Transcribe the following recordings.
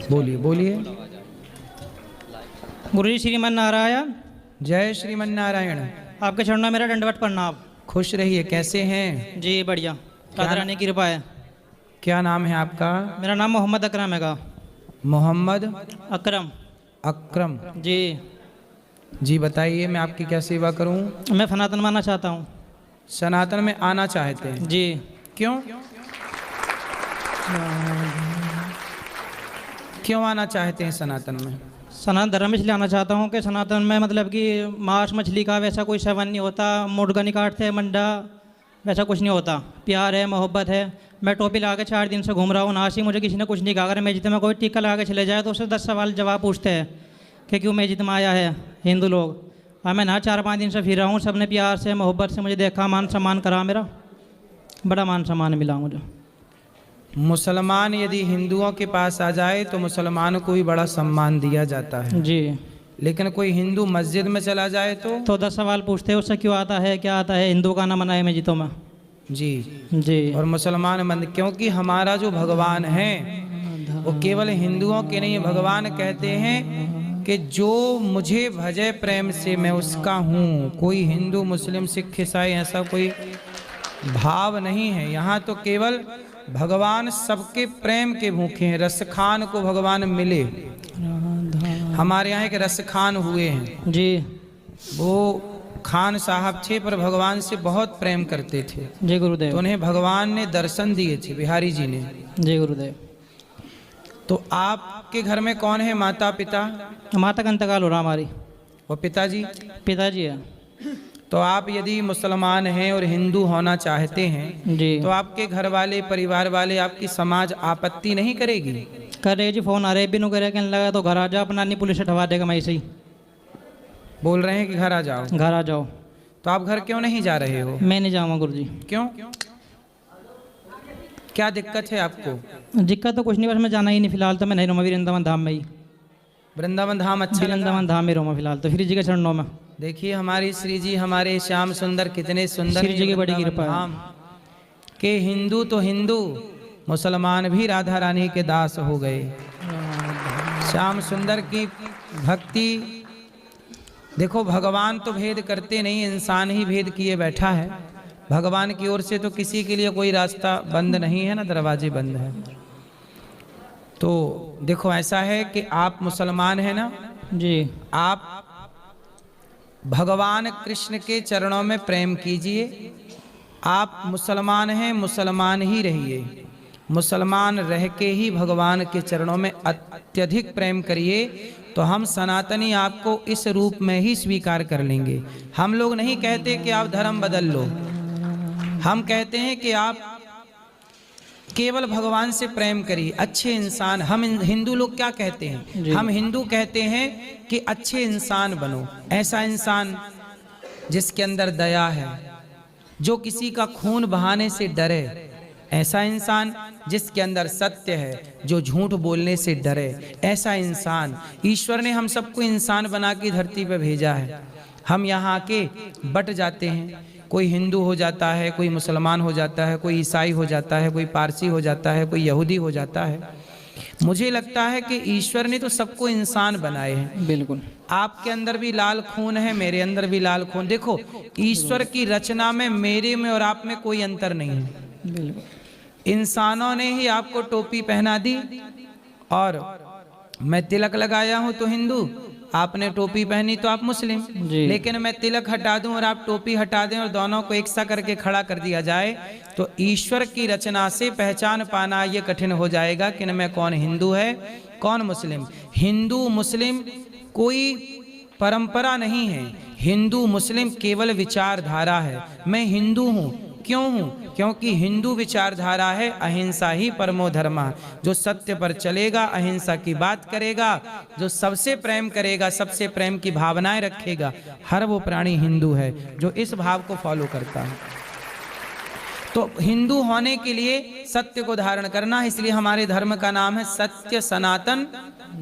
बोलिए बोलिए। गुरु जी श्रीमन नारायण। जय श्रीमन नारायण। आपके चरणों में मेरा दंडवत प्रणाम। खुश रहिए। कैसे हैं? जी बढ़िया, राधा रानी की कृपा है। क्या नाम है आपका? मेरा नाम मोहम्मद अकरम हैगा। मोहम्मद अकरम अकरम जी। जी बताइए, मैं आपकी क्या सेवा करूं? मैं सनातन मानना चाहता हूँ। सनातन में आना चाहते हैं? जी। क्यों क्यों आना चाहते हैं सनातन में? सनातन धर्म इसलिए आना चाहता हूँ कि सनातन में मतलब कि मांस मछली का वैसा कोई सेवन नहीं होता, मुर्गा नहीं काटते, मंडा वैसा कुछ नहीं होता। प्यार है, मोहब्बत है। मैं टोपी लगा के 4 दिन से घूम रहा हूँ, नासी मुझे किसी ने कुछ नहीं कहा। अगर मस्जिद में कोई टीका लगा के चले जाए तो उससे 10 सवाल जवाब पूछते हैं कि क्यों मस्जिद में आया है हिंदू लोग। और मैं ना 4-5 दिन से फिर रहा हूँ, सबने प्यार से मोहब्बत से मुझे देखा, मान सम्मान करा, मेरा बड़ा मान सम्मान मिला मुझे। मुसलमान यदि हिंदुओं के पास आ जाए तो मुसलमान को भी बड़ा सम्मान दिया जाता है जी। लेकिन कोई हिंदू मस्जिद में चला जाए तो 10 सवाल पूछते हैं उससे, क्यों आता है, क्या आता है, हिंदू का नाम मनाए मस्जिदों में। जी जी। और मुसलमान मंद, क्योंकि हमारा जो भगवान है वो केवल हिंदुओं के नहीं। भगवान कहते हैं कि जो मुझे भजे प्रेम से मैं उसका हूँ। कोई हिंदू मुस्लिम सिख ईसाई ऐसा कोई भाव नहीं है। यहाँ तो केवल भगवान सबके प्रेम के भूखे हैं। रसखान को भगवान मिले। हमारे यहाँ एक रसखान हुए हैं जी। वो खान साहब थे पर भगवान से बहुत प्रेम करते थे। जय गुरुदेव। तो उन्हें भगवान ने दर्शन दिए थे, बिहारी जी ने। जय गुरुदेव। तो आपके घर में कौन है? माता पिता? माता का इंतकाल हो रहा हमारी। और पिताजी? पिताजी है। तो आप यदि मुसलमान हैं और हिंदू होना चाहते हैं जी। तो आपके घर वाले, परिवार वाले, आपकी समाज आपत्ति नहीं करेगी? कर रहे जी, फोन आ रहे भी नु करे, कहने लगा तो घर आ जाओ, अपना नहीं पुलिस हटवा देगा। मैं ऐसे ही बोल रहे हैं कि घर आ जाओ। घर आ जाओ। तो आप घर क्यों नहीं जा रहे हो? मैं नहीं जाऊँगा गुरु जी। क्यों? क्या दिक्कत है आपको? दिक्कत तो कुछ नहीं, बस मैं जाना ही नहीं फिलहाल। तो मैं नहीं रहूँगा वृंदावन धाम में ही। वृंदावन धाम अच्छा लगा? वृंदावन धाम में रहूँगा फिलहाल तो, श्री जी के चरणों में। देखिए हमारी श्री जी, हमारे श्याम सुंदर कितने सुंदर। श्री जी की बड़ी कृपा है। धाम के हिंदू तो हिंदू, मुसलमान भी राधा रानी के दास हो गए। श्याम सुंदर की भक्ति देखो। भगवान तो भेद करते नहीं, इंसान ही भेद किए बैठा है। भगवान की ओर से तो किसी के लिए कोई रास्ता बंद नहीं है ना, दरवाजे बंद है। तो देखो ऐसा है कि आप मुसलमान हैं ना जी। आप भगवान कृष्ण के चरणों में प्रेम कीजिए। आप मुसलमान हैं, मुसलमान ही रहिए। मुसलमान रह के ही भगवान के चरणों में अत्यधिक प्रेम करिए तो हम सनातनी आपको इस रूप में ही स्वीकार कर लेंगे। हम लोग नहीं कहते कि आप धर्म बदल लो, हम कहते हैं कि आप केवल भगवान से प्रेम करिए। अच्छे इंसान, हम हिंदू लोग क्या कहते हैं? हम हिंदू कहते हैं कि अच्छे इंसान बनो। ऐसा इंसान जिसके अंदर दया है, जो किसी का खून बहाने से डरे। ऐसा इंसान जिसके अंदर सत्य है, जो झूठ बोलने से डरे। ऐसा इंसान, ईश्वर ने हम सबको इंसान बना के धरती पर भेजा है। हम यहाँ आके बट जाते हैं। कोई हिंदू हो जाता है, कोई मुसलमान हो जाता है, कोई ईसाई हो जाता है, कोई पारसी हो जाता है, कोई यहूदी हो जाता है। मुझे लगता है कि ईश्वर ने तो सबको इंसान बनाए हैं। बिल्कुल। आपके अंदर भी लाल खून है, मेरे अंदर भी लाल खून। देखो ईश्वर की रचना में मेरे में और आप में कोई अंतर नहीं है। बिल्कुल। इंसानों ने ही आपको टोपी पहना दी और मैं तिलक लगाया हूं तो हिंदू, आपने टोपी पहनी तो आप मुस्लिम। लेकिन मैं तिलक हटा दूं और आप टोपी हटा दें और दोनों को एक सा करके खड़ा कर दिया जाए तो ईश्वर की रचना से पहचान पाना ये कठिन हो जाएगा कि मैं कौन हिंदू है कौन मुस्लिम। हिंदू मुस्लिम कोई परंपरा नहीं है। हिंदू मुस्लिम केवल विचारधारा है। मैं हिंदू हूँ, क्यों हूँ? क्योंकि हिंदू विचारधारा है अहिंसा ही परमो धर्मा। जो सत्य पर चलेगा, अहिंसा की बात करेगा, जो सबसे प्रेम करेगा, सबसे प्रेम की भावनाएं रखेगा, हर वो प्राणी हिंदू है जो इस भाव को फॉलो करता है। तो हिंदू होने के लिए सत्य को धारण करना है। इसलिए हमारे धर्म का नाम है सत्य सनातन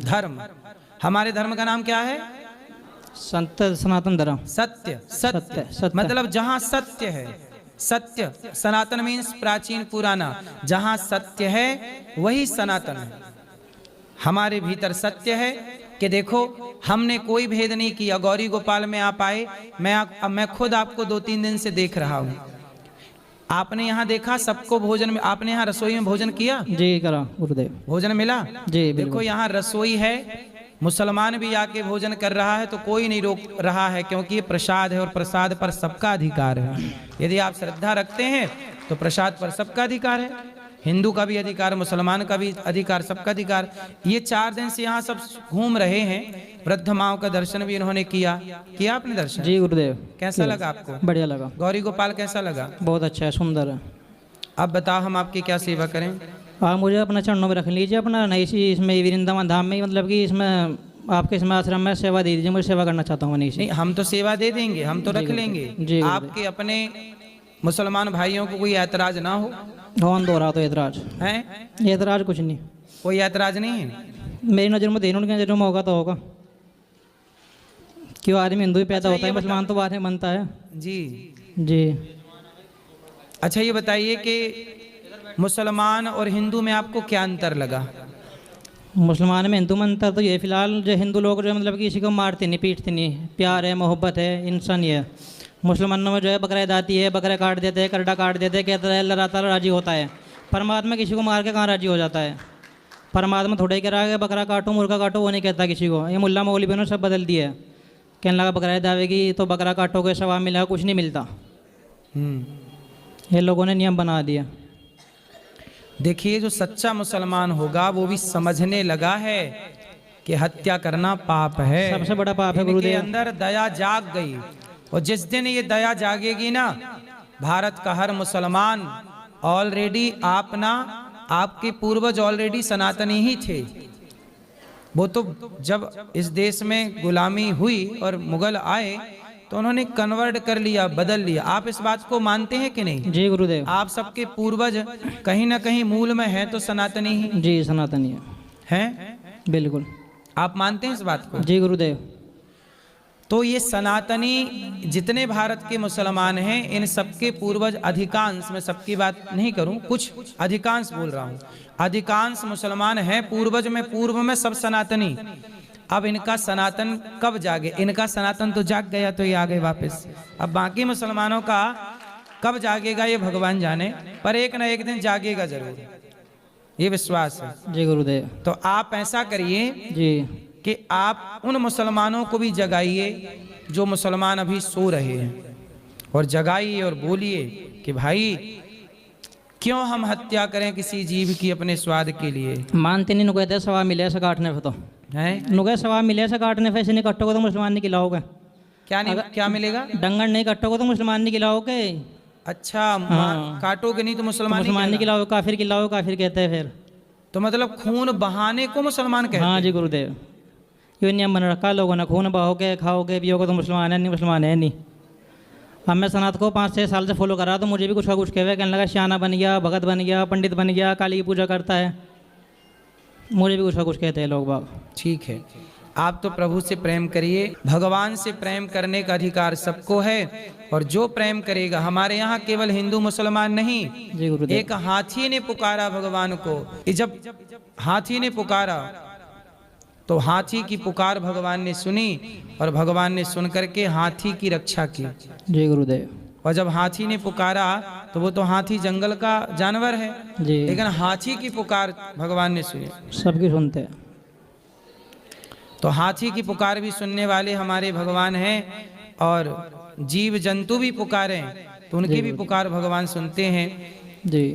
धर्म। हमारे धर्म का नाम क्या है? संत सनातन धर्म। सत्य सत्य मतलब जहाँ सत्य है। सत्य सनातन मीन्स प्राचीन पुराना। जहाँ सत्य है वही सनातन है। हमारे भीतर सत्य है कि देखो हमने कोई भेद नहीं किया। गौरी गोपाल में आप आए, मैं खुद आपको 2-3 दिन से देख रहा हूँ। आपने यहाँ देखा सबको भोजन में, आपने यहाँ रसोई में भोजन किया? जी करा गुरुदेव। भोजन मिला? जी देखो यहाँ रसोई है, मुसलमान भी आके भोजन कर रहा है तो कोई नहीं रोक रहा है, क्योंकि ये प्रसाद है और प्रसाद पर सबका अधिकार है। यदि आप श्रद्धा रखते हैं तो प्रसाद पर सबका अधिकार है। हिंदू का भी अधिकार, मुसलमान का भी अधिकार, सबका अधिकार। ये 4 दिन से यहाँ सब घूम रहे हैं। वृद्ध माओ का दर्शन भी इन्होंने किया आपने दर्शन? जी गुरुदेव। कैसा लगा आपको? बढ़िया लगा। गौरी गोपाल कैसा लगा? बहुत अच्छा है, सुंदर है। अब बताओ हम आपकी क्या सेवा करें? आप मुझे अपना चरणों में रख लीजिए, अपना नई सी इसमें वृंदावन धाम में ही, मतलब कि इसमें आपके इसमें आश्रम में सेवा दे दीजिए। मुझे सेवा करना चाहता हूँ नहीं। नहीं, हम तो सेवा दे देंगे, हम तो रख लेंगे। जी आपके अपने मुसलमान भाइयों को कोई ऐतराज ना हो। कौन दो रहा तो ऐतराज है? ऐतराज कुछ नहीं, कोई ऐतराज नहीं है? मेरी नज़र में देने, उनकी नज़र में होगा तो होगा। क्यों, आदमी हिंदू ही पैदा होता है, मुसलमान तो बाद में बनता है। जी जी। अच्छा ये बताइए कि मुसलमान और हिंदू में आपको क्या अंतर लगा? मुसलमान में हिंदू में अंतर तो ये फिलहाल जो हिंदू लोग जो मतलब कि किसी को मारते नहीं, पीटते नहीं, प्यार है, मोहब्बत है, इंसानी है। मुसलमानों में जो है बकरा दाती है, बकरा काट देते हैं, करड़ा काट देते हैं, कहता है अल्लाह ताला राजी होता है। परमात्मा किसी को मार के कहाँ राजी हो जाता है? परमात्मा थोड़े ही करा के बकरा काटो मुर्गा काटो वो नहीं कहता किसी को। ये मुल्ला मौलवी ने सब बदल दिया है, कहने लगा बकरा दावेगी तो बकरा काटोगे सवाब मिलेगा, कुछ नहीं मिलता। ये लोगों ने नियम बना दिया। देखिए जो सच्चा मुसलमान होगा वो भी समझने लगा है कि हत्या करना पाप है, सबसे बड़ा पाप है इनके गुरुदेव। अंदर दया जाग गई, और जिस दिन ये दया जागेगी ना, भारत का हर मुसलमान ऑलरेडी आपके पूर्वज ऑलरेडी सनातनी ही थे। वो तो जब इस देश में गुलामी हुई और मुगल आए तो उन्होंने कन्वर्ट कर लिया, बदल लिया। आप इस बात को मानते हैं कि नहीं? जी गुरुदेव। आप सबके पूर्वज कहीं ना कहीं मूल में हैं तो सनातनी ही जी सनातनी है। हैं? बिल्कुल। आप मानते हैं इस बात को? जी गुरुदेव। तो ये सनातनी जितने भारत के मुसलमान हैं, इन सबके पूर्वज अधिकांश, मैं सबकी बात नहीं करूं, कुछ अधिकांश बोल रहा हूं, अधिकांश मुसलमान हैं पूर्वज में, पूर्व में सब सनातनी। अब इनका सनातन कब जागे? इनका सनातन तो जाग गया तो ये आ गए वापस। अब बाकी मुसलमानों का कब जागेगा ये भगवान जाने, पर एक न एक दिन जागेगा जरूर, ये विश्वास है। जी गुरुदेव। तो आप ऐसा करिए जी कि आप उन मुसलमानों को भी जगाइए जो मुसलमान अभी सो रहे हैं, और जगाइए और बोलिए कि भाई क्यों हम हत्या करें किसी जीव की अपने स्वाद के लिए? मानते नहीं, कहते सवाब मिले ऐसा काटने पे, तो हैं? नुके सवाब मिले ऐसा काटने पे, ऐसे नहीं कटोगे तो मुसलमान नहीं खिलाओगे। क्या नहीं, क्या मिलेगा? डंगर नहीं कटोगे तो मुसलमान नहीं खिलाओगे। अच्छा हाँ। काटोगे नहीं तो मुसलमान मुसलमान नहीं नहीं खिलाओगे, काफिर खिलाओ, काफिर कहते हैं फिर। तो मतलब खून बहाने को मुसलमान कहते हाँ हैं? जी गुरुदेव, ये नियम बना रखा लोगों ने, खून बहाओगे खाओगे पियोगे तो मुसलमान है नहीं, मुसलमान है नहीं। अब मैं सनात को 5-6 साल से फॉलो कर रहा, तो मुझे भी कुछ का कुछ कहवे, कहने लगा श्याना बन गया, भगत बन गया, पंडित बन गया, काली की पूजा करता है। मुझे भी कुछ का कुछ कहते हैं लोग बाग। ठीक है, आप तो प्रभु से प्रेम करिए, भगवान से प्रेम करने का अधिकार सबको है, और जो प्रेम करेगा, हमारे यहाँ केवल हिंदू मुसलमान नहीं, जी गुरुदेव। एक हाथी ने पुकारा भगवान को। जब हाथी ने पुकारा तो हाथी की पुकार भगवान ने सुनी, और भगवान ने सुन करके हाथी की रक्षा की। जी गुरुदेव। और जब हाथी ने पुकारा तो वो तो हाथी जंगल का जानवर है, जी लेकिन हाथी की पुकार भगवान ने सुनी। सबकी सुनते हैं। तो हाथी की पुकार भी सुनने वाले हमारे भगवान हैं, और जीव जंतु भी पुकारें तो उनकी भी पुकार भगवान सुनते हैं। जी।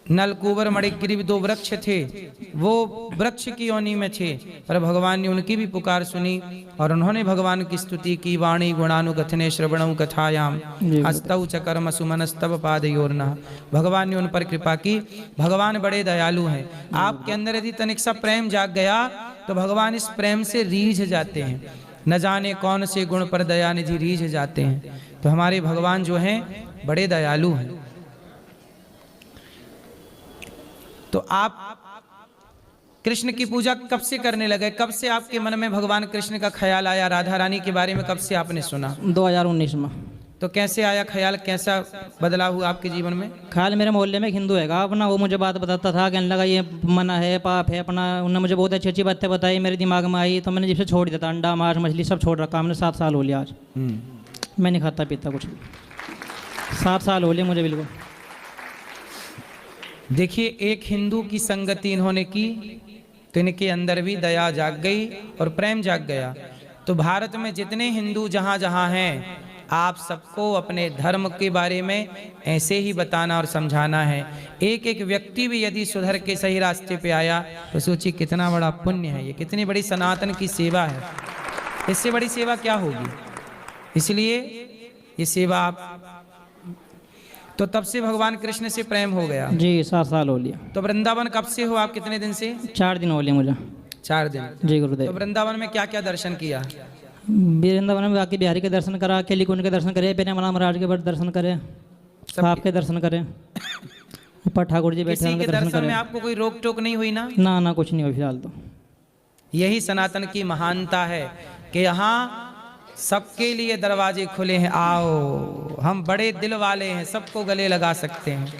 नलकूबर मणिग्रीव 2 वृक्ष थे, वो वृक्ष की योनि में थे, पर भगवान ने उनकी भी पुकार सुनी, और उन्होंने भगवान की स्तुति की। वाणी गुणानुगथने श्रवणं कथायाम हस्तौ च कर्म सुमनस्तव पादयोर्नः। भगवान ने उन पर कृपा की। भगवान बड़े दयालु हैं। आपके अंदर यदि तनिक सा प्रेम जाग गया तो भगवान इस प्रेम से रीझ जाते हैं। न जाने कौन से गुण पर दयानिधि रीझ जाते हैं। तो हमारे भगवान जो हैं बड़े दयालु हैं। तो आप कृष्ण की पूजा कब से करने लगे? कब से आपके मन में भगवान कृष्ण का ख्याल आया? राधा रानी के बारे में कब से आपने सुना? 2019 में। तो कैसे आया ख्याल, कैसा बदलाव हुआ आपके जीवन में? ख्याल मेरे मोहल्ले में एक हिंदू हैगा अपना, वो मुझे बात बताता था, कहने लगा ये मना है, पाप है अपना। उन्होंने मुझे बहुत अच्छी अच्छी बातें बताई, मेरे दिमाग में आई, तो मैंने जिससे छोड़ दिया था। अंडा मांस मछली सब छोड़ रखा हमने, 7 साल हो लिया आज। मैं नहीं खाता पीता कुछ भी, 7 साल हो लिए मुझे बिल्कुल। देखिए, एक हिंदू की संगति इन्होंने की तो इनके अंदर भी दया जाग गई और प्रेम जाग गया। तो भारत में जितने हिंदू जहाँ जहाँ हैं, आप सबको अपने धर्म के बारे में ऐसे ही बताना और समझाना है। एक एक व्यक्ति भी यदि सुधर के सही रास्ते पे आया तो सोचिए कितना बड़ा पुण्य है ये, कितनी बड़ी सनातन की सेवा है। इससे बड़ी सेवा क्या होगी? इसलिए ये सेवा आप, तो तब से भगवान कृष्ण से प्रेम हो गया जी, 7 साल हो लिया। तो वृंदावन कब से हो आप, कितने दिन से? 4 दिन हो लिए मुझे। 4 दिन। जी तो गुरुदेव। वृंदावन में क्या क्या दर्शन किया? वृंदावन में बाकी बिहारी के दर्शन करा, केली कुंड के दर्शन करे, पेनामला महाराज के दर्शन करे, आपके दर्शन करे, ऊपर ठाकुर जी बैठे किसी उनके के दर्शन दर्शन करे। में आपको कोई रोक टोक नहीं हुई ना? ना कुछ नहीं हुआ फिलहाल तो। यही सनातन की महानता है कि यहाँ सबके लिए दरवाजे खुले हैं। आओ, हम बड़े दिल वाले हैं, सबको गले लगा सकते हैं,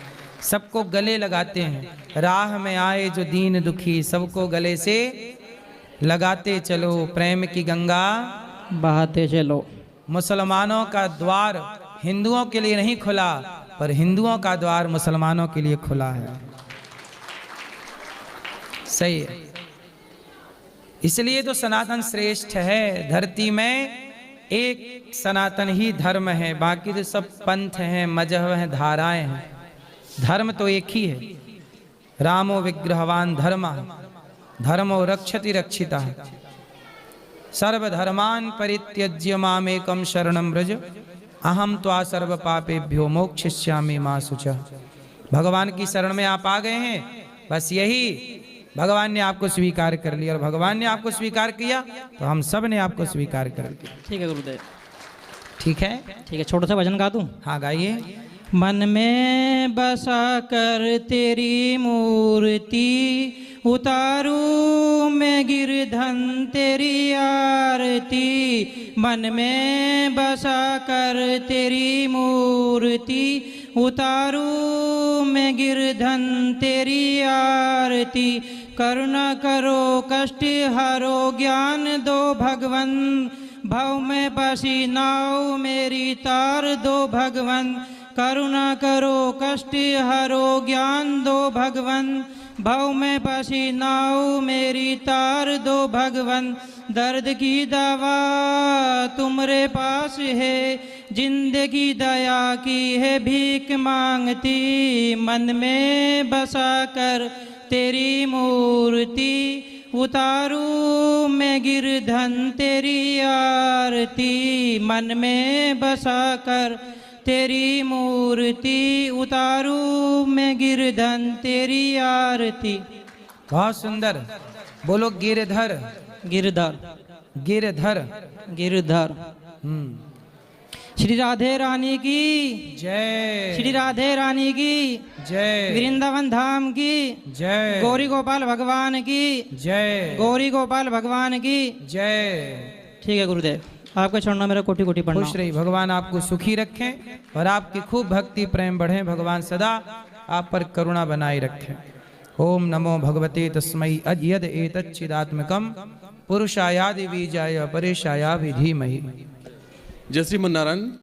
सबको गले लगाते हैं। राह में आए जो दीन दुखी, सबको गले से लगाते चलो, प्रेम की गंगा बहाते चलो। मुसलमानों का द्वार हिंदुओं के लिए नहीं खुला, पर हिंदुओं का द्वार मुसलमानों के लिए खुला है। सही है। इसलिए तो सनातन श्रेष्ठ है। धरती में एक सनातन ही धर्म है, बाकी तो सब पंथ हैं, मजहब हैं, धाराएं हैं। धर्म तो एक ही है। रामो विग्रहवान धर्म, धर्मो रक्षति रक्षिता। सर्वधर्मान परित्यज्य मामेकं शरणं व्रज, अहम त्वा सर्व पापेभ्यो मोक्षयिष्यामि मा शुचः। भगवान की शरण में आप आ गए हैं, बस यही भगवान ने आपको स्वीकार कर लिया, और भगवान ने आपको स्वीकार किया तो हम सब ने आपको स्वीकार कर लिया। ठीक है गुरुदेव। ठीक है, ठीक है, छोटा सा भजन गा दूं? हाँ गाइए। मन में बसा कर तेरी मूर्ति, उतारू मैं गिरधन तेरी आरती। मन में बसा कर तेरी मूर्ति, उतारू मैं गिरधन तेरी आरती। करुणा करो कष्ट हरो ज्ञान दो भगवन, भव में बसी नाव मेरी तार दो भगवन। करुणा करो कष्ट हरो ज्ञान दो भगवन, भव में बसी नाव मेरी तार दो भगवन। दर्द की दवा तुम्हारे पास है, जिंदगी दया की है भीख मांगती। मन में बसा कर तेरी मूर्ति, उतारू मैं गिरधन तेरी आरती। मन में बसा कर तेरी मूर्ति, उतारू मैं गिरधन तेरी आरती। बहुत सुंदर, बोलो गिरधर। गिरधर, गिरधर, गिरधर। श्री राधे रानी की जय, श्री राधे रानी की जय, वृंदावन धाम की जय, गौरी गोपाल भगवान की जय, गौरी गोपाल भगवान की जय। ठीक है गुरुदेव, आपका चरणों मेरा कोटि कोटि प्रणाम। खुश रही, भगवान आपको सुखी रखें और आपकी खूब भक्ति प्रेम बढ़े। भगवान सदा आप पर करुणा बनाए रखें। ओम नमो भगवते तस्मै अद्यद एतच्चिदात्मकं पुरुषायादि बीजाय परेशाया धीमहि। जय श्रीमन्नारायण।